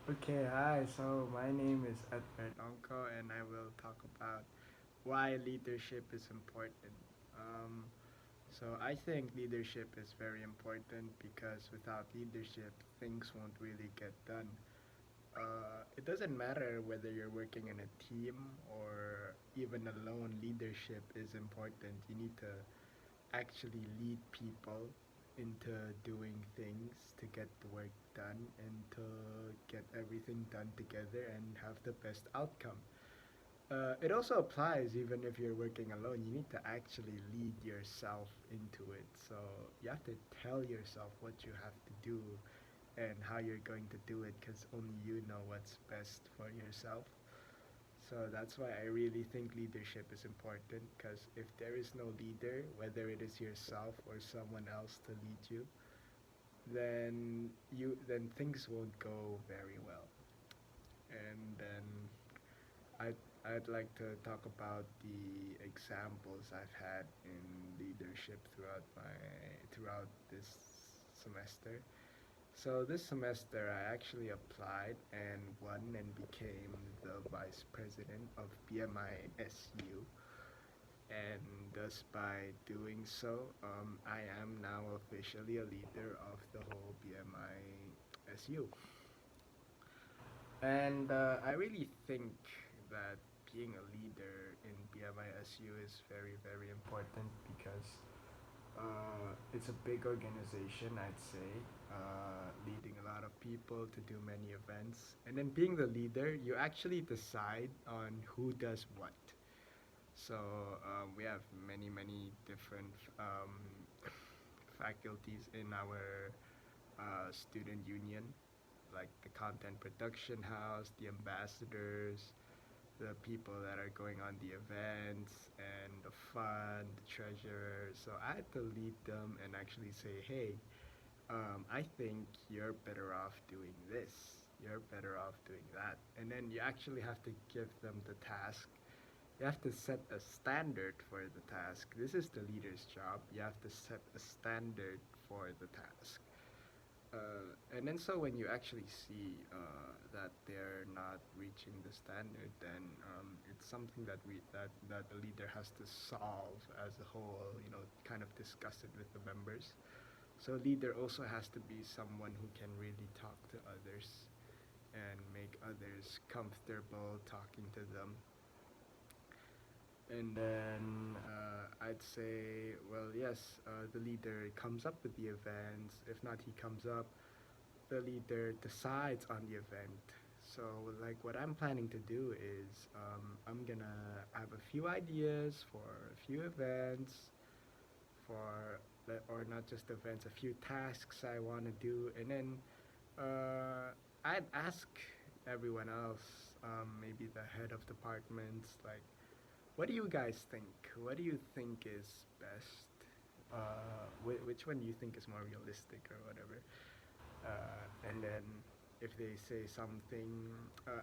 Okay, hi. So my name is Edward Onko, and I will talk about why leadership is important. Um, I think leadership is very important because without leadership, things won't really get done. It doesn't matter whether you're working in a team or even alone. Leadership is important. You need to actually lead people into doing things to get the work done and to get everything done together and have the best outcome. It also applies even if you're working alone. You need to actually lead yourself into it. So you have to tell yourself what you have to do and how you're going to do it because only you know what's best for yourself. So that's why I really think leadership is important because if there is no leader, whether it is yourself or someone else to lead you, then things won't go very well. And then I'd like to talk about the examples I've had in leadership throughout this semester. So this semester I actually applied and won and became the vice president of BMI-SU, and thus by doing so, I am now officially a leader of the whole BMI-SU. And I really think that being a leader in BMISU is very, very important because it's a big organization, I'd say, leading a lot of people to do many events. And then being the leader, you actually decide on who does what. So we have many, many different faculties in our student union, like the content production house, the ambassadors, the people that are going on the events, and the fund, the treasurer. So I had to lead them and actually say, hey, I think you're better off doing this. You're better off doing that. And then you actually have to give them the task. You have to set a standard for the task. This is the leader's job. You have to set a standard for the task. And then so when you actually see that they're not reaching the standard, then it's something that the leader has to solve as a whole. You know, kind of discuss it with the members. So leader also has to be someone who can really talk to others and make others comfortable talking to them. And then I'd say, well, yes, the leader comes up with the events. If not, he comes up, the leader decides on the event. So, like, what I'm planning to do is I'm gonna have a few ideas for a few events, or not just events, a few tasks I want to do, and then I'd ask everyone else, maybe the head of departments, like, what do you guys think? What do you think is best? Which one do you think is more realistic or whatever? And then if they say something,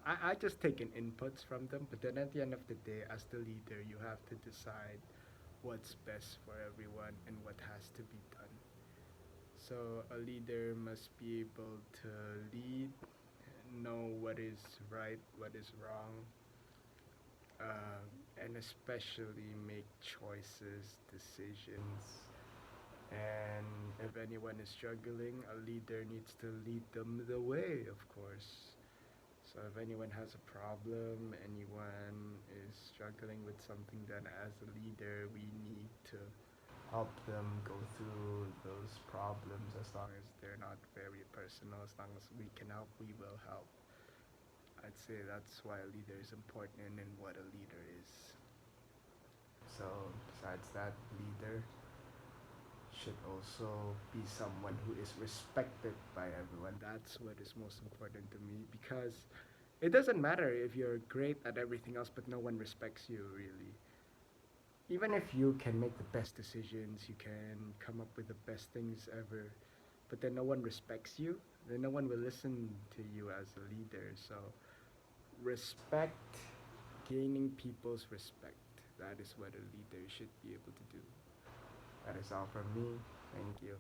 I just take in inputs from them. But then at the end of the day, as the leader, you have to decide what's best for everyone and what has to be done. So a leader must be able to lead, know what is right, what is wrong, and especially make choices, decisions. And if anyone is struggling, a leader needs to lead them the way, of course. So if anyone has a problem, anyone is struggling with something, then as a leader, we need to help them go through those problems as long as they're not very personal. As long as we can help, we will help. I'd say that's why a leader is important and what a leader is. So besides that, leader should also be someone who is respected by everyone. That's what is most important to me because it doesn't matter if you're great at everything else but no one respects you really. Even if you can make the best decisions, you can come up with the best things ever, but then no one respects you, then no one will listen to you as a leader. So respect, gaining people's respect, that is what a leader should be able to do. That is all from me. Thank you.